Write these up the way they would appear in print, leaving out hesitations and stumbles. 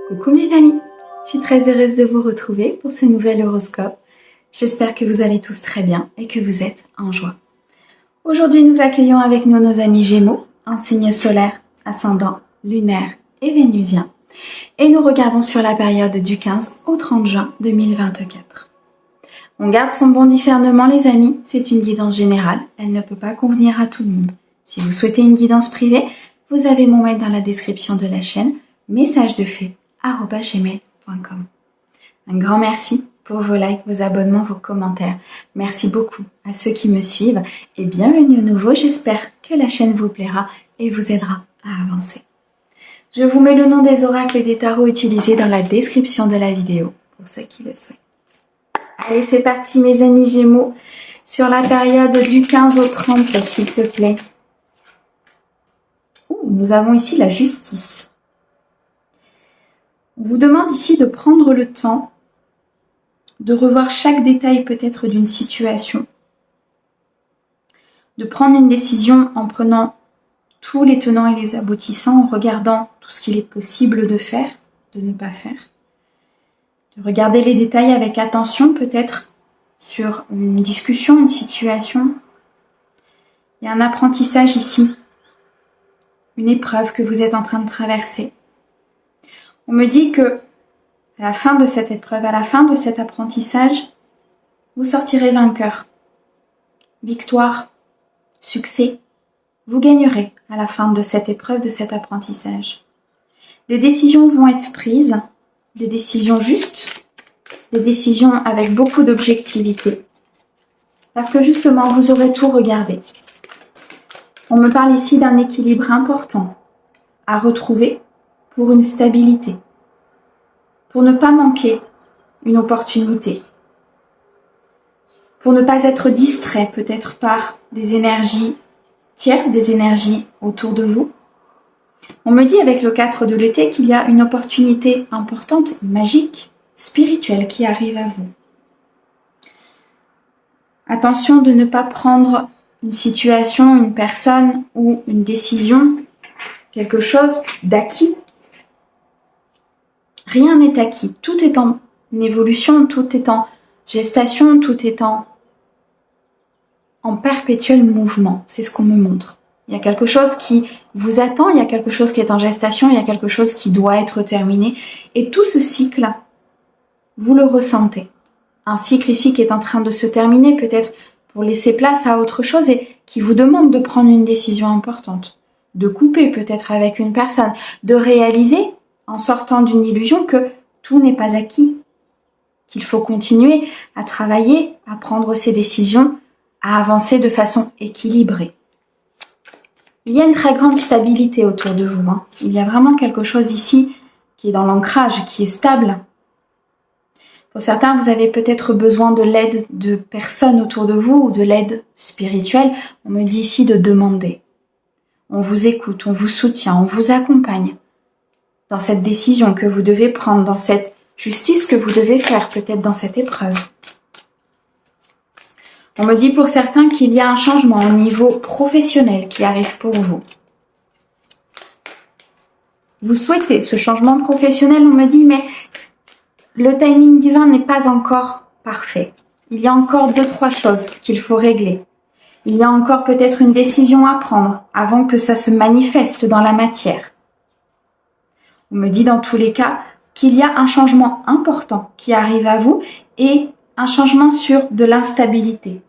Coucou mes amis, je suis très heureuse de vous retrouver pour ce nouvel horoscope. J'espère que vous allez tous très bien et que vous êtes en joie. Aujourd'hui, nous accueillons avec nous nos amis Gémeaux, en signe solaire, ascendant, lunaire et vénusien. Et nous regardons sur la période du 15 au 30 juin 2024. On garde son bon discernement les amis, c'est une guidance générale, elle ne peut pas convenir à tout le monde. Si vous souhaitez une guidance privée, vous avez mon mail dans la description de la chaîne, messagedeFée@gmail.com. Un grand merci pour vos likes, vos abonnements, vos commentaires. Merci beaucoup à ceux qui me suivent et bienvenue au nouveau. J'espère que la chaîne vous plaira et vous aidera à avancer. Je vous mets le nom des oracles et des tarots utilisés dans la description de la vidéo pour ceux qui le souhaitent. Allez, c'est parti mes amis Gémeaux sur la période du 15 au 30, s'il te plaît. Nous avons ici la justice. On vous demande ici de prendre le temps de revoir chaque détail peut-être d'une situation, de prendre une décision en prenant tous les tenants et les aboutissants, en regardant tout ce qu'il est possible de faire, de ne pas faire, de regarder les détails avec attention peut-être sur une discussion, une situation. Il y a un apprentissage ici, une épreuve que vous êtes en train de traverser. On me dit que à la fin de cette épreuve, à la fin de cet apprentissage, vous sortirez vainqueur. Victoire, succès, vous gagnerez à la fin de cette épreuve, de cet apprentissage. Des décisions vont être prises, des décisions justes, des décisions avec beaucoup d'objectivité. Parce que justement, vous aurez tout regardé. On me parle ici d'un équilibre important à retrouver pour une stabilité, pour ne pas manquer une opportunité, pour ne pas être distrait peut-être par des énergies tierces, des énergies autour de vous. On me dit avec le 4 de l'épée qu'il y a une opportunité importante, magique, spirituelle qui arrive à vous. Attention de ne pas prendre une situation, une personne ou une décision, quelque chose d'acquis. Rien n'est acquis, tout est en évolution, tout est en gestation, tout est en perpétuel mouvement. C'est ce qu'on me montre. Il y a quelque chose qui vous attend, il y a quelque chose qui est en gestation, il y a quelque chose qui doit être terminé. Et tout ce cycle, vous le ressentez. Un cycle ici qui est en train de se terminer, peut-être pour laisser place à autre chose et qui vous demande de prendre une décision importante, de couper peut-être avec une personne, de réaliser en sortant d'une illusion que tout n'est pas acquis, qu'il faut continuer à travailler, à prendre ses décisions, à avancer de façon équilibrée. Il y a une très grande stabilité autour de vous. Il y a vraiment quelque chose ici qui est dans l'ancrage, qui est stable. Pour certains, vous avez peut-être besoin de l'aide de personnes autour de vous ou de l'aide spirituelle. On me dit ici de demander. On vous écoute, on vous soutient, on vous accompagne dans cette décision que vous devez prendre, dans cette justice que vous devez faire, peut-être dans cette épreuve. On me dit pour certains qu'il y a un changement au niveau professionnel qui arrive pour vous. Vous souhaitez ce changement professionnel, on me dit, mais le timing divin n'est pas encore parfait. Il y a encore 2-3 choses qu'il faut régler. Il y a encore peut-être une décision à prendre avant que ça se manifeste dans la matière. On me dit dans tous les cas qu'il y a un changement important qui arrive à vous et un changement sur de l'instabilité,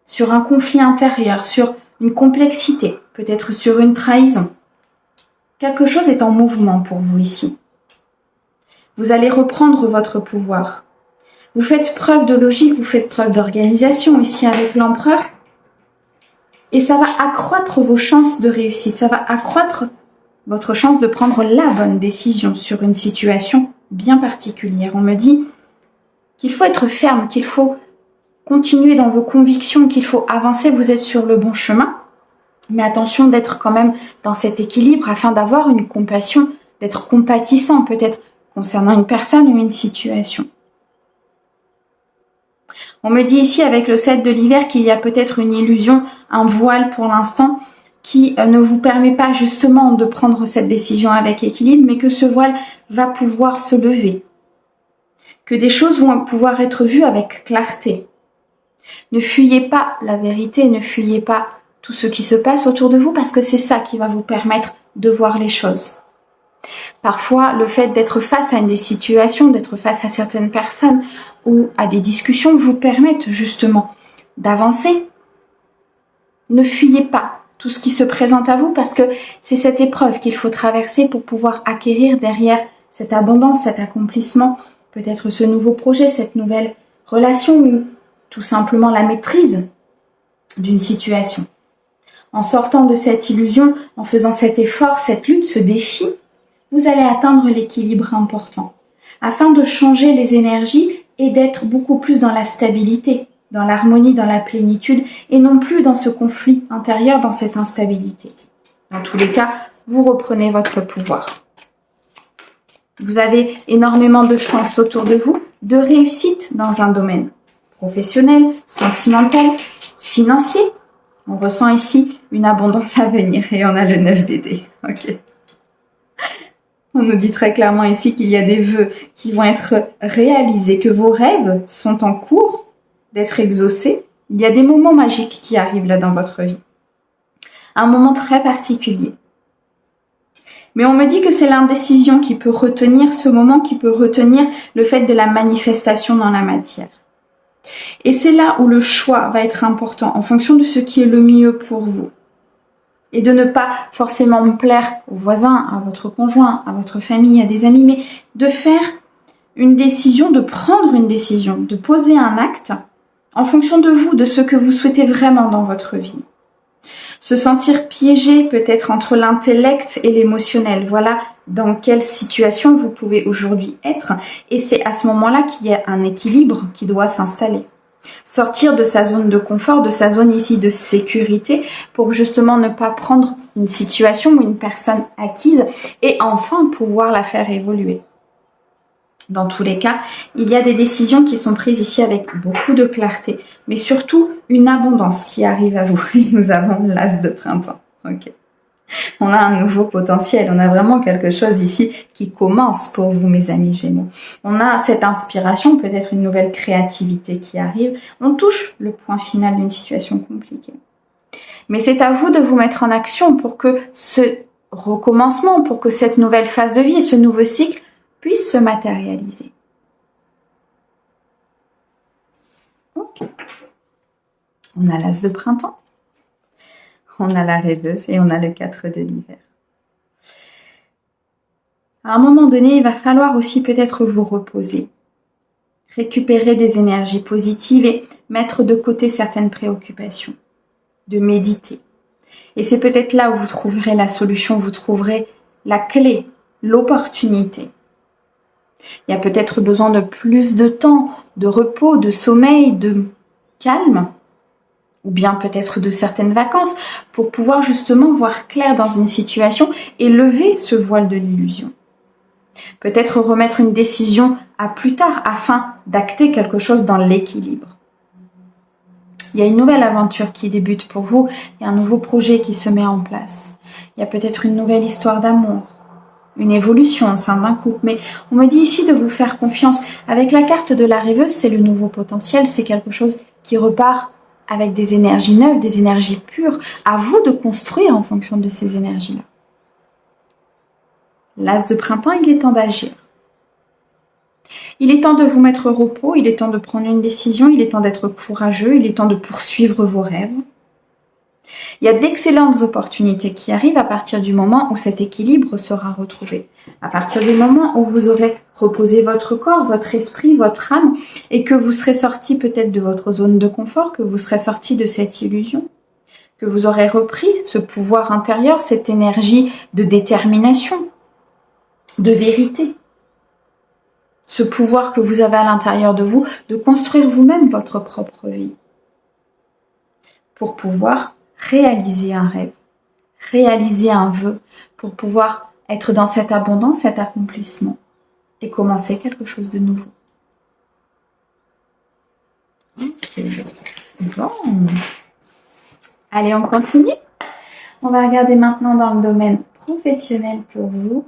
sur un conflit intérieur, sur une complexité, peut-être sur une trahison. Quelque chose est en mouvement pour vous ici. Vous allez reprendre votre pouvoir. Vous faites preuve de logique, vous faites preuve d'organisation ici avec l'empereur et ça va accroître vos chances de réussite, ça va accroître votre chance de prendre la bonne décision sur une situation bien particulière. On me dit qu'il faut être ferme, qu'il faut continuer dans vos convictions, qu'il faut avancer, vous êtes sur le bon chemin. Mais attention d'être quand même dans cet équilibre afin d'avoir une compassion, d'être compatissant peut-être concernant une personne ou une situation. On me dit ici avec le 7 de l'hiver qu'il y a peut-être une illusion, un voile pour l'instant, qui ne vous permet pas justement de prendre cette décision avec équilibre, mais que ce voile va pouvoir se lever, que des choses vont pouvoir être vues avec clarté. Ne fuyez pas la vérité, ne fuyez pas tout ce qui se passe autour de vous, parce que c'est ça qui va vous permettre de voir les choses. Parfois, le fait d'être face à des situations, d'être face à certaines personnes ou à des discussions vous permettent justement d'avancer. Ne fuyez pas tout ce qui se présente à vous, parce que c'est cette épreuve qu'il faut traverser pour pouvoir acquérir derrière cette abondance, cet accomplissement, peut-être ce nouveau projet, cette nouvelle relation ou tout simplement la maîtrise d'une situation. En sortant de cette illusion, en faisant cet effort, cette lutte, ce défi, vous allez atteindre l'équilibre important afin de changer les énergies et d'être beaucoup plus dans la stabilité, dans l'harmonie, dans la plénitude et non plus dans ce conflit intérieur, dans cette instabilité. Dans tous les cas, vous reprenez votre pouvoir. Vous avez énormément de chance autour de vous, de réussite dans un domaine professionnel, sentimental, financier. On ressent ici une abondance à venir et on a le 9 des dés. Ok. On nous dit très clairement ici qu'il y a des vœux qui vont être réalisés, que vos rêves sont en cours d'être exaucés. Il y a des moments magiques qui arrivent là dans votre vie. Un moment très particulier. Mais on me dit que c'est l'indécision qui peut retenir ce moment, qui peut retenir le fait de la manifestation dans la matière. Et c'est là où le choix va être important en fonction de ce qui est le mieux pour vous. Et de ne pas forcément plaire aux voisins, à votre conjoint, à votre famille, à des amis, mais de faire une décision, de prendre une décision, de poser un acte en fonction de vous, de ce que vous souhaitez vraiment dans votre vie. Se sentir piégé peut-être entre l'intellect et l'émotionnel. Voilà dans quelle situation vous pouvez aujourd'hui être. Et c'est à ce moment-là qu'il y a un équilibre qui doit s'installer. Sortir de sa zone de confort, de sa zone ici de sécurité pour justement ne pas prendre une situation ou une personne acquise et enfin pouvoir la faire évoluer. Dans tous les cas, il y a des décisions qui sont prises ici avec beaucoup de clarté, mais surtout une abondance qui arrive à vous. Et nous avons l'as de printemps. Ok. On a un nouveau potentiel, on a vraiment quelque chose ici qui commence pour vous, mes amis Gémeaux. On a cette inspiration, peut-être une nouvelle créativité qui arrive. On touche le point final d'une situation compliquée. Mais c'est à vous de vous mettre en action pour que ce recommencement, pour que cette nouvelle phase de vie et ce nouveau cycle puissent se matérialiser. Ok. On a l'as de printemps. On a la rêveuse et on a le 4 de l'hiver. À un moment donné, il va falloir aussi peut-être vous reposer, récupérer des énergies positives et mettre de côté certaines préoccupations, de méditer. Et c'est peut-être là où vous trouverez la solution, vous trouverez la clé, l'opportunité. Il y a peut-être besoin de plus de temps, de repos, de sommeil, de calme, ou bien peut-être de certaines vacances, pour pouvoir justement voir clair dans une situation et lever ce voile de l'illusion. Peut-être remettre une décision à plus tard afin d'acter quelque chose dans l'équilibre. Il y a une nouvelle aventure qui débute pour vous, il y a un nouveau projet qui se met en place. Il y a peut-être une nouvelle histoire d'amour, une évolution au sein d'un couple, mais on me dit ici de vous faire confiance. Avec la carte de la rêveuse, c'est le nouveau potentiel, c'est quelque chose qui repart avec des énergies neuves, des énergies pures. À vous de construire en fonction de ces énergies-là. L'as de printemps, il est temps d'agir. Il est temps de vous mettre au repos, il est temps de prendre une décision, il est temps d'être courageux, il est temps de poursuivre vos rêves. Il y a d'excellentes opportunités qui arrivent à partir du moment où cet équilibre sera retrouvé. À partir du moment où vous aurez reposé votre corps, votre esprit, votre âme et que vous serez sorti peut-être de votre zone de confort, que vous serez sorti de cette illusion, que vous aurez repris ce pouvoir intérieur, cette énergie de détermination, de vérité. Ce pouvoir que vous avez à l'intérieur de vous de construire vous-même votre propre vie pour pouvoir réaliser un rêve, réaliser un vœu, pour pouvoir être dans cette abondance, cet accomplissement et commencer quelque chose de nouveau. Okay. Bon. Allez, on continue. On va regarder maintenant dans le domaine professionnel pour vous,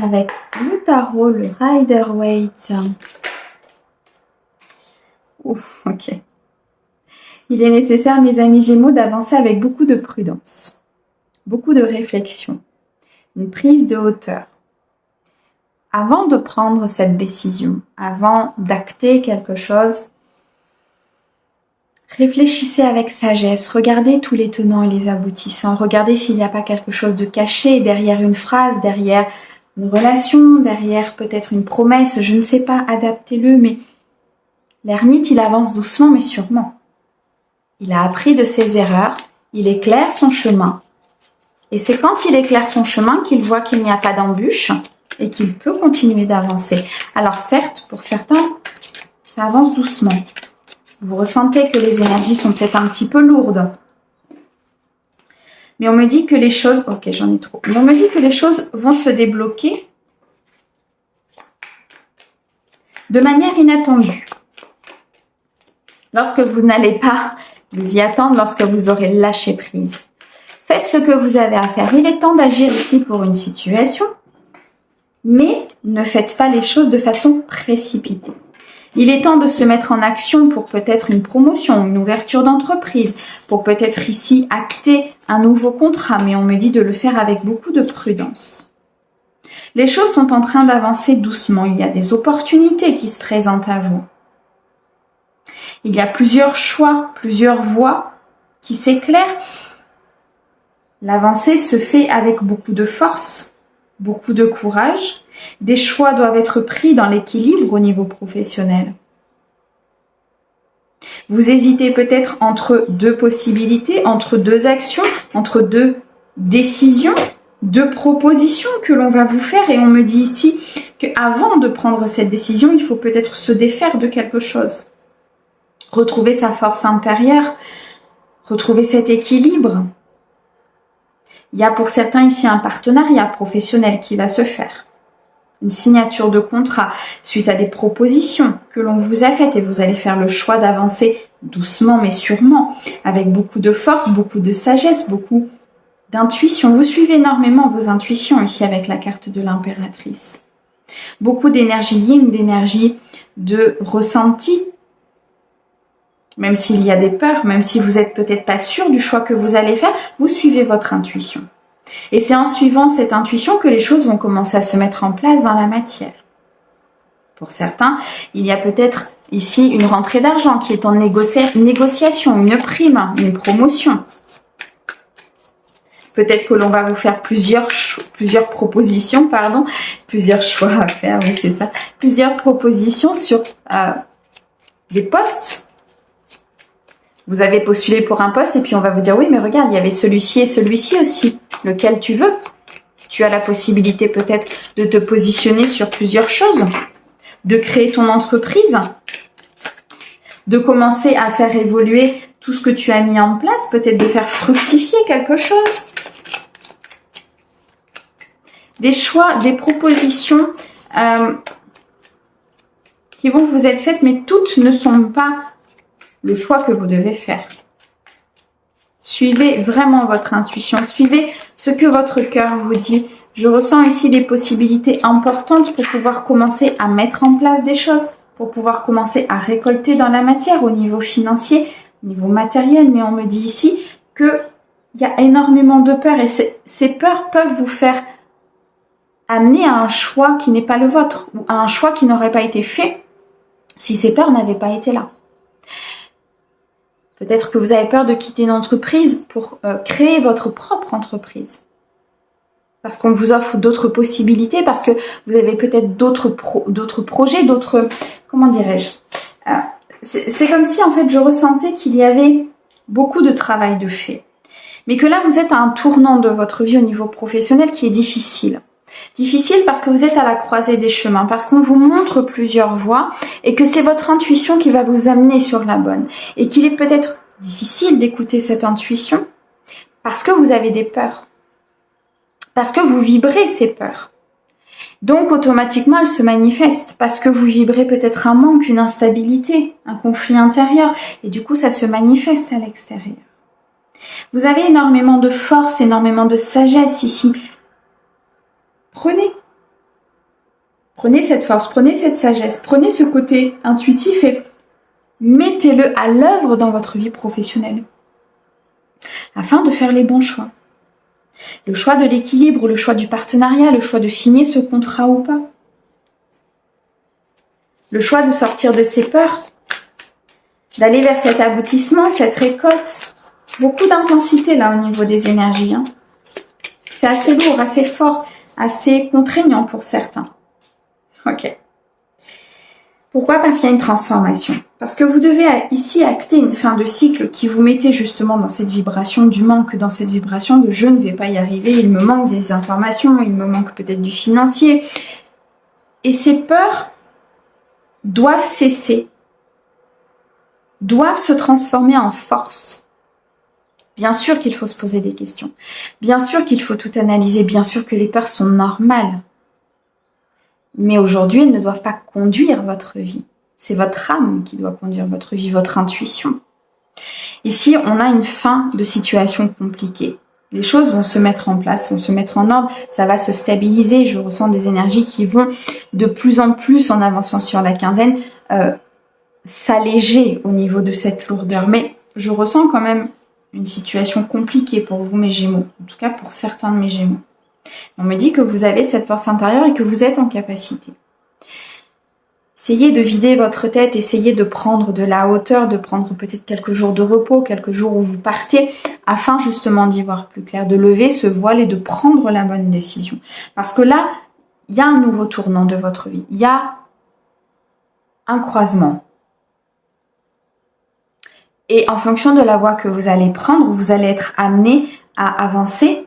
avec le tarot, le Rider-Waite. Ok. Il est nécessaire, mes amis Gémeaux, d'avancer avec beaucoup de prudence, beaucoup de réflexion, une prise de hauteur. Avant de prendre cette décision, avant d'acter quelque chose, réfléchissez avec sagesse, regardez tous les tenants et les aboutissants, regardez s'il n'y a pas quelque chose de caché derrière une phrase, derrière une relation, derrière peut-être une promesse, je ne sais pas, adaptez-le, mais l'ermite, il avance doucement mais sûrement. Il a appris de ses erreurs, il éclaire son chemin, et c'est quand il éclaire son chemin qu'il voit qu'il n'y a pas d'embûche, et qu'il peut continuer d'avancer. Alors certes, pour certains, ça avance doucement. Vous ressentez que les énergies sont peut-être un petit peu lourdes. Mais on me dit que les choses... Ok, j'en ai trop. Mais on me dit que les choses vont se débloquer de manière inattendue. Lorsque vous n'allez pas vous y attendre, lorsque vous aurez lâché prise. Faites ce que vous avez à faire. Il est temps d'agir ici pour une situation. Mais ne faites pas les choses de façon précipitée. Il est temps de se mettre en action pour peut-être une promotion, une ouverture d'entreprise, pour peut-être ici acter un nouveau contrat, mais on me dit de le faire avec beaucoup de prudence. Les choses sont en train d'avancer doucement, il y a des opportunités qui se présentent à vous. Il y a plusieurs choix, plusieurs voies qui s'éclairent. L'avancée se fait avec beaucoup de force. Beaucoup de courage. Des choix doivent être pris dans l'équilibre au niveau professionnel. Vous hésitez peut-être entre deux possibilités, entre deux actions, entre deux décisions, deux propositions que l'on va vous faire. Et on me dit ici qu'avant de prendre cette décision, il faut peut-être se défaire de quelque chose. Retrouver sa force intérieure, retrouver cet équilibre. Il y a pour certains ici un partenariat professionnel qui va se faire. Une signature de contrat suite à des propositions que l'on vous a faites et vous allez faire le choix d'avancer doucement mais sûrement, avec beaucoup de force, beaucoup de sagesse, beaucoup d'intuition. Vous suivez énormément vos intuitions ici avec la carte de l'impératrice. Beaucoup d'énergie yin, d'énergie de ressenti. Même s'il y a des peurs, même si vous n'êtes peut-être pas sûr du choix que vous allez faire, vous suivez votre intuition. Et c'est en suivant cette intuition que les choses vont commencer à se mettre en place dans la matière. Pour certains, il y a peut-être ici une rentrée d'argent qui est en négociation, une prime, une promotion. Peut-être que l'on va vous faire plusieurs propositions, plusieurs choix à faire, oui c'est ça, plusieurs propositions sur des postes. Vous avez postulé pour un poste et puis on va vous dire oui mais regarde il y avait celui-ci et celui-ci aussi, lequel tu veux. Tu as la possibilité peut-être de te positionner sur plusieurs choses, de créer ton entreprise, de commencer à faire évoluer tout ce que tu as mis en place, peut-être de faire fructifier quelque chose. Des choix, des propositions qui vont vous être faites mais toutes ne sont pas le choix que vous devez faire. Suivez vraiment votre intuition, suivez ce que votre cœur vous dit. Je ressens ici des possibilités importantes pour pouvoir commencer à mettre en place des choses, pour pouvoir commencer à récolter dans la matière au niveau financier, au niveau matériel. Mais on me dit ici qu'il y a énormément de peurs et ces peurs peuvent vous faire amener à un choix qui n'est pas le vôtre ou à un choix qui n'aurait pas été fait si ces peurs n'avaient pas été là. Peut-être que vous avez peur de quitter une entreprise pour créer votre propre entreprise. Parce qu'on vous offre d'autres possibilités, parce que vous avez peut-être d'autres projets, d'autres... Comment dirais-je c'est comme si en fait je ressentais qu'il y avait beaucoup de travail de fait. Mais que là vous êtes à un tournant de votre vie au niveau professionnel qui est difficile. Difficile parce que vous êtes à la croisée des chemins, parce qu'on vous montre plusieurs voies et que c'est votre intuition qui va vous amener sur la bonne. Et qu'il est peut-être difficile d'écouter cette intuition parce que vous avez des peurs. Parce que vous vibrez ces peurs. Donc automatiquement elles se manifestent parce que vous vibrez peut-être un manque, une instabilité, un conflit intérieur et du coup ça se manifeste à l'extérieur. Vous avez énormément de force, énormément de sagesse ici. Prenez cette force, prenez cette sagesse, prenez ce côté intuitif et mettez-le à l'œuvre dans votre vie professionnelle afin de faire les bons choix. Le choix de l'équilibre, le choix du partenariat, le choix de signer ce contrat ou pas. Le choix de sortir de ses peurs, d'aller vers cet aboutissement, cette récolte. Beaucoup d'intensité là au niveau des énergies. C'est assez lourd, assez fort, assez contraignant pour certains. Ok. Pourquoi? Parce qu'il y a une transformation. Parce que vous devez ici acter une fin de cycle qui vous mettez justement dans cette vibration du manque, dans cette vibration de je ne vais pas y arriver, il me manque des informations, il me manque peut-être du financier. Et ces peurs doivent cesser, doivent se transformer en force. Bien sûr qu'il faut se poser des questions, bien sûr qu'il faut tout analyser, bien sûr que les peurs sont normales. Mais aujourd'hui, elles ne doivent pas conduire votre vie. C'est votre âme qui doit conduire votre vie, votre intuition. Ici, on a une fin de situation compliquée. Les choses vont se mettre en place, vont se mettre en ordre, ça va se stabiliser. Je ressens des énergies qui vont de plus en plus, en avançant sur la quinzaine, s'alléger au niveau de cette lourdeur. Mais je ressens quand même une situation compliquée pour vous, mes Gémeaux. En tout cas, pour certains de mes Gémeaux. On me dit que vous avez cette force intérieure et que vous êtes en capacité. Essayez de vider votre tête, essayez de prendre de la hauteur, de prendre peut-être quelques jours de repos, quelques jours où vous partez, afin justement d'y voir plus clair, de lever ce voile et de prendre la bonne décision. Parce que là, il y a un nouveau tournant de votre vie, il y a un croisement. Et en fonction de la voie que vous allez prendre, vous allez être amené à avancer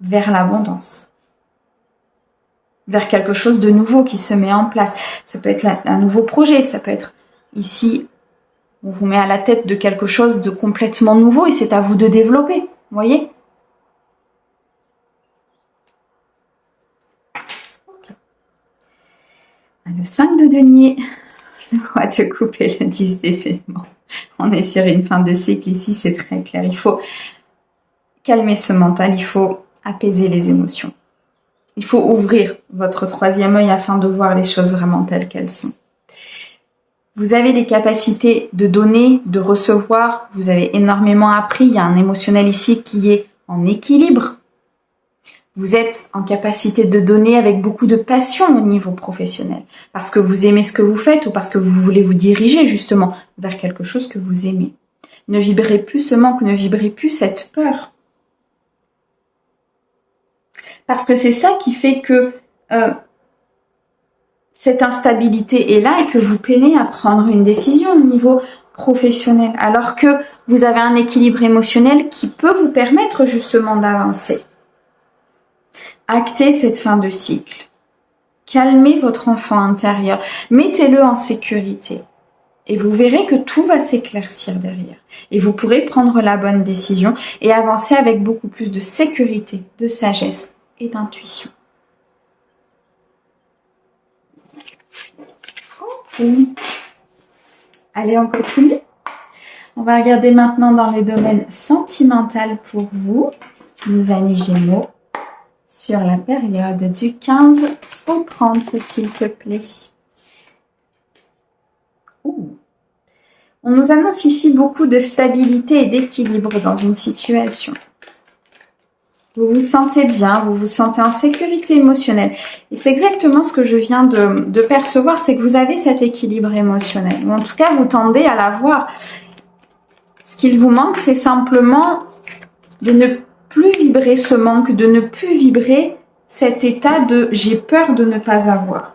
vers l'abondance, vers quelque chose de nouveau qui se met en place. Ça peut être un nouveau projet, ça peut être ici, on vous met à la tête de quelque chose de complètement nouveau et c'est à vous de développer, vous voyez? Okay. Le 5 de denier, le roi de coupe et le 10 d'événement. On est sur une fin de cycle ici, c'est très clair. Il faut calmer ce mental, il faut apaiser les émotions. Il faut ouvrir votre troisième œil afin de voir les choses vraiment telles qu'elles sont. Vous avez des capacités de donner, de recevoir. Vous avez énormément appris. Il y a un émotionnel ici qui est en équilibre. Vous êtes en capacité de donner avec beaucoup de passion au niveau professionnel. Parce que vous aimez ce que vous faites ou parce que vous voulez vous diriger justement vers quelque chose que vous aimez. Ne vibrez plus ce manque, ne vibrez plus cette peur. Parce que c'est ça qui fait que cette instabilité est là et que vous peinez à prendre une décision au niveau professionnel. Alors que vous avez un équilibre émotionnel qui peut vous permettre justement d'avancer. Actez cette fin de cycle. Calmez votre enfant intérieur. Mettez-le en sécurité. Et vous verrez que tout va s'éclaircir derrière. Et vous pourrez prendre la bonne décision et avancer avec beaucoup plus de sécurité, de sagesse et d'intuition. Okay. Allez, on continue. On va regarder maintenant dans les domaines sentimentaux pour vous, mes amis Gémeaux, sur la période du 15 au 30, s'il te plaît. On nous annonce ici beaucoup de stabilité et d'équilibre dans une situation. Vous vous sentez bien, vous vous sentez en sécurité émotionnelle. Et c'est exactement ce que je viens de percevoir, c'est que vous avez cet équilibre émotionnel. Ou en tout cas, vous tendez à l'avoir. Ce qu'il vous manque, c'est simplement de ne plus vibrer ce manque, de ne plus vibrer cet état de « j'ai peur de ne pas avoir ».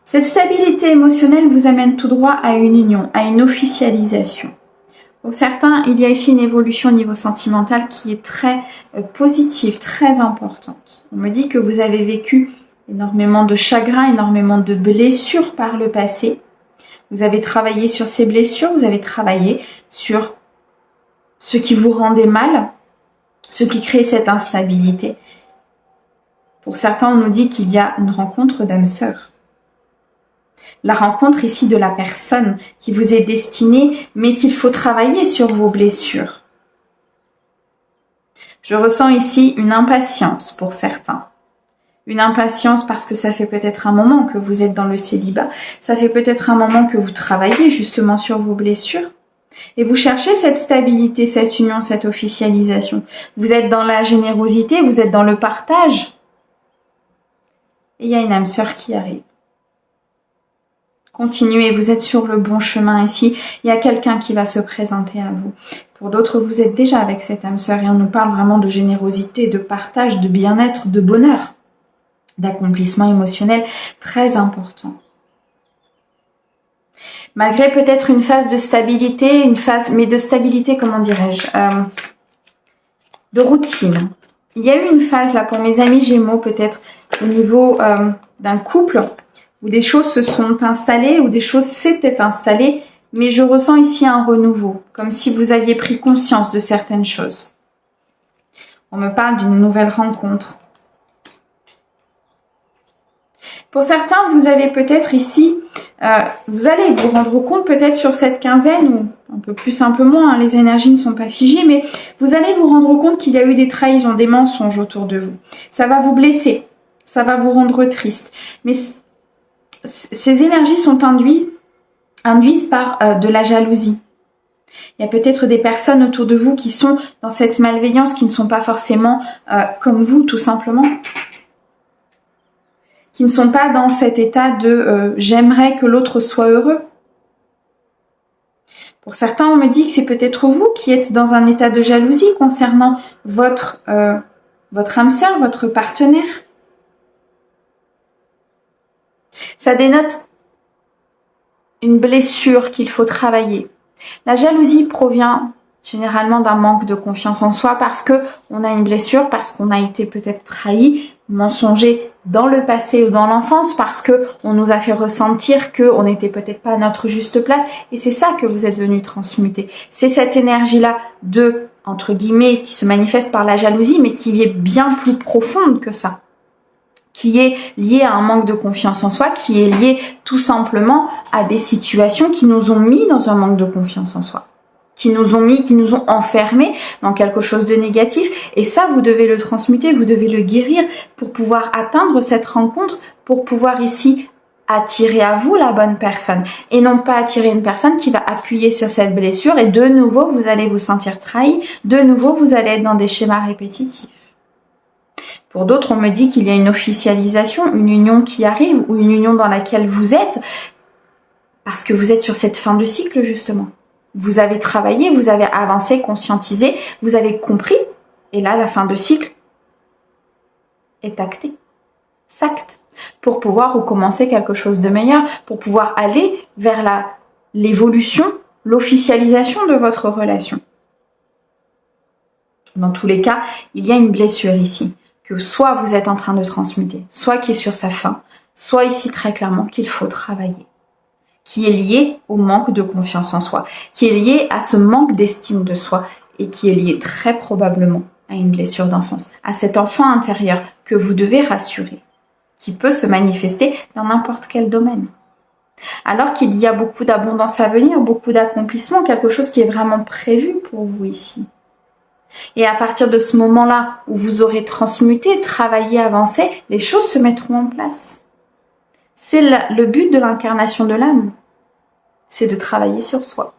Cette stabilité émotionnelle vous amène tout droit à une union, à une officialisation. Pour certains, il y a ici une évolution au niveau sentimental qui est très positive, très importante. On me dit que vous avez vécu énormément de chagrin, énormément de blessures par le passé. Vous avez travaillé sur ces blessures, vous avez travaillé sur ce qui vous rendait mal, ce qui crée cette instabilité. Pour certains, on nous dit qu'il y a une rencontre d'âme sœur. La rencontre ici de la personne qui vous est destinée, mais qu'il faut travailler sur vos blessures. Je ressens ici une impatience pour certains. Une impatience parce que ça fait peut-être un moment que vous êtes dans le célibat. Ça fait peut-être un moment que vous travaillez justement sur vos blessures. Et vous cherchez cette stabilité, cette union, cette officialisation. Vous êtes dans la générosité, vous êtes dans le partage. Et il y a une âme sœur qui arrive. Continuez, vous êtes sur le bon chemin ici. Il y a quelqu'un qui va se présenter à vous. Pour d'autres, vous êtes déjà avec cette âme sœur et on nous parle vraiment de générosité, de partage, de bien-être, de bonheur, d'accomplissement émotionnel très important. Malgré peut-être une phase de stabilité, mais de stabilité, comment dirais-je, de routine. Il y a eu une phase là pour mes amis Gémeaux, peut-être au niveau d'un couple, où des choses se sont installées, où des choses s'étaient installées, mais je ressens ici un renouveau, comme si vous aviez pris conscience de certaines choses. On me parle d'une nouvelle rencontre. Pour certains, vous avez peut-être ici, vous allez vous rendre compte peut-être sur cette quinzaine, ou un peu plus, un peu moins, hein, les énergies ne sont pas figées, mais vous allez vous rendre compte qu'il y a eu des trahisons, des mensonges autour de vous. Ça va vous blesser, ça va vous rendre triste. Mais ces énergies sont induites par de la jalousie. Il y a peut-être des personnes autour de vous qui sont dans cette malveillance, qui ne sont pas forcément comme vous, tout simplement. Qui ne sont pas dans cet état de j'aimerais que l'autre soit heureux. Pour certains, on me dit que c'est peut-être vous qui êtes dans un état de jalousie concernant votre âme sœur, votre partenaire. Ça dénote une blessure qu'il faut travailler. La jalousie provient généralement d'un manque de confiance en soi parce que on a une blessure, parce qu'on a été peut-être trahi, mensongé dans le passé ou dans l'enfance, parce que on nous a fait ressentir qu'on n'était peut-être pas à notre juste place, et c'est ça que vous êtes venu transmuter. C'est cette énergie-là de, entre guillemets, qui se manifeste par la jalousie, mais qui est bien plus profonde que ça, qui est liée à un manque de confiance en soi, qui est liée tout simplement à des situations qui nous ont mis dans un manque de confiance en soi, qui nous ont enfermés dans quelque chose de négatif. Et ça, vous devez le transmuter, vous devez le guérir pour pouvoir atteindre cette rencontre, pour pouvoir ici attirer à vous la bonne personne et non pas attirer une personne qui va appuyer sur cette blessure et de nouveau, vous allez vous sentir trahi, de nouveau, vous allez être dans des schémas répétitifs. Pour d'autres, on me dit qu'il y a une officialisation, une union qui arrive ou une union dans laquelle vous êtes parce que vous êtes sur cette fin de cycle justement. Vous avez travaillé, vous avez avancé, conscientisé, vous avez compris et là, la fin de cycle est actée, s'acte pour pouvoir recommencer quelque chose de meilleur, pour pouvoir aller vers l'évolution, l'officialisation de votre relation. Dans tous les cas, il y a une blessure ici, que soit vous êtes en train de transmuter, soit qui est sur sa fin, soit ici très clairement qu'il faut travailler, qui est lié au manque de confiance en soi, qui est lié à ce manque d'estime de soi et qui est lié très probablement à une blessure d'enfance, à cet enfant intérieur que vous devez rassurer, qui peut se manifester dans n'importe quel domaine. Alors qu'il y a beaucoup d'abondance à venir, beaucoup d'accomplissement, quelque chose qui est vraiment prévu pour vous ici. Et à partir de ce moment-là où vous aurez transmuté, travaillé, avancé, les choses se mettront en place. C'est le but de l'incarnation de l'âme, c'est de travailler sur soi.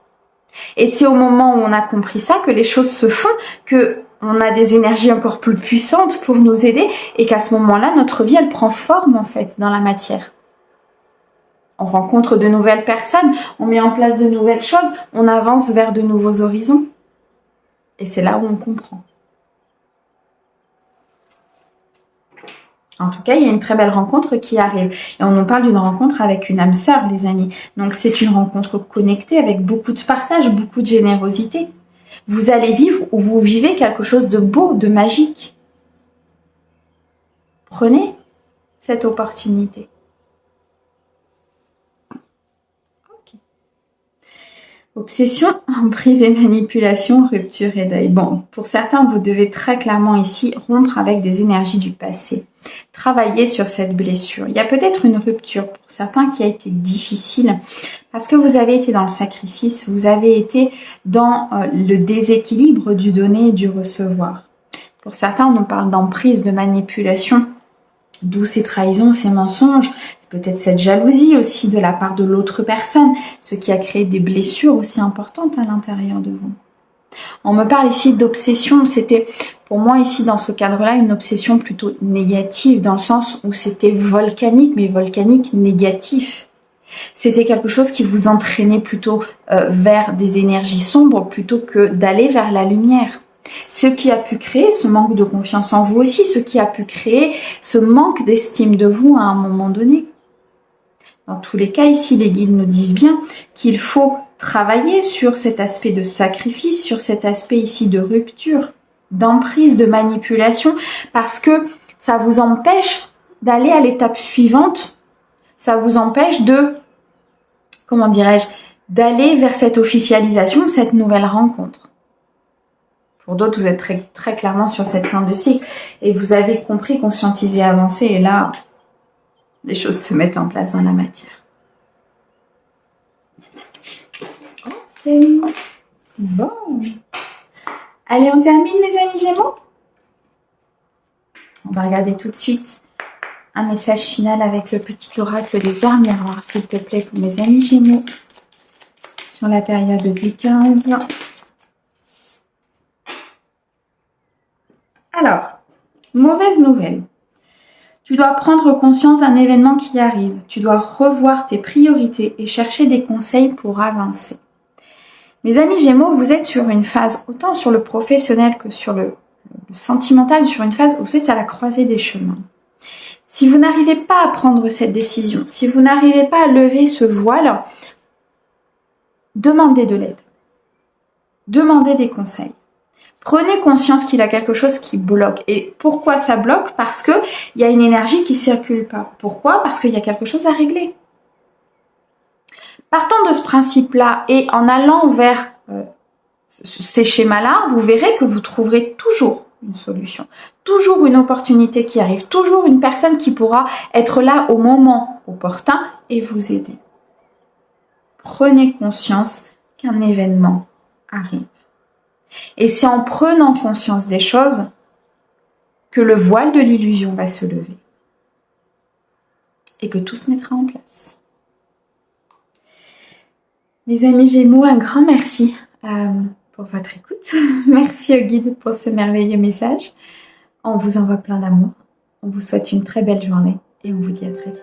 Et c'est au moment où on a compris ça que les choses se font, que on a des énergies encore plus puissantes pour nous aider et qu'à ce moment-là, notre vie, elle prend forme en fait dans la matière. On rencontre de nouvelles personnes, on met en place de nouvelles choses, on avance vers de nouveaux horizons. Et c'est là où on comprend. En tout cas, il y a une très belle rencontre qui arrive. Et on nous parle d'une rencontre avec une âme sœur, les amis. Donc c'est une rencontre connectée avec beaucoup de partage, beaucoup de générosité. Vous allez vivre ou vous vivez quelque chose de beau, de magique. Prenez cette opportunité. Obsession, emprise et manipulation, rupture et deuil. Bon, pour certains, vous devez très clairement ici rompre avec des énergies du passé. Travailler sur cette blessure. Il y a peut-être une rupture pour certains qui a été difficile parce que vous avez été dans le sacrifice, vous avez été dans le déséquilibre du donner et du recevoir. Pour certains, on nous parle d'emprise, de manipulation, d'où ces trahisons, ces mensonges, peut-être cette jalousie aussi de la part de l'autre personne, ce qui a créé des blessures aussi importantes à l'intérieur de vous. On me parle ici d'obsession, c'était pour moi ici dans ce cadre-là une obsession plutôt négative, dans le sens où c'était volcanique, mais volcanique négatif. C'était quelque chose qui vous entraînait plutôt vers des énergies sombres plutôt que d'aller vers la lumière. Ce qui a pu créer ce manque de confiance en vous aussi, ce qui a pu créer ce manque d'estime de vous à un moment donné. Dans tous les cas, ici, les guides nous disent bien qu'il faut travailler sur cet aspect de sacrifice, sur cet aspect ici de rupture, d'emprise, de manipulation, parce que ça vous empêche d'aller à l'étape suivante, ça vous empêche de, comment dirais-je, d'aller vers cette officialisation, cette nouvelle rencontre. Pour d'autres, vous êtes très, très clairement sur cette fin de cycle et vous avez compris, conscientisé, avancé, et là, les choses se mettent en place dans la matière. Ok. Bon. Allez, on termine, mes amis Gémeaux. On va regarder tout de suite un message final avec le petit oracle des arts miroirs, s'il te plaît, pour mes amis Gémeaux, sur la période du 15. Alors, mauvaise nouvelle. Tu dois prendre conscience d'un événement qui arrive. Tu dois revoir tes priorités et chercher des conseils pour avancer. Mes amis Gémeaux, vous êtes sur une phase, autant sur le professionnel que sur le sentimental, sur une phase où vous êtes à la croisée des chemins. Si vous n'arrivez pas à prendre cette décision, si vous n'arrivez pas à lever ce voile, demandez de l'aide. Demandez des conseils. Prenez conscience qu'il y a quelque chose qui bloque. Et pourquoi ça bloque? Parce qu'il y a une énergie qui ne circule pas. Pourquoi? Parce qu'il y a quelque chose à régler. Partant de ce principe-là et en allant vers ces schémas-là, vous verrez que vous trouverez toujours une solution. Toujours une opportunité qui arrive. Toujours une personne qui pourra être là au moment opportun et vous aider. Prenez conscience qu'un événement arrive. Et c'est en prenant conscience des choses que le voile de l'illusion va se lever. Et que tout se mettra en place. Mes amis Gémeaux, un grand merci pour votre écoute. Merci au guide pour ce merveilleux message. On vous envoie plein d'amour. On vous souhaite une très belle journée et on vous dit à très vite.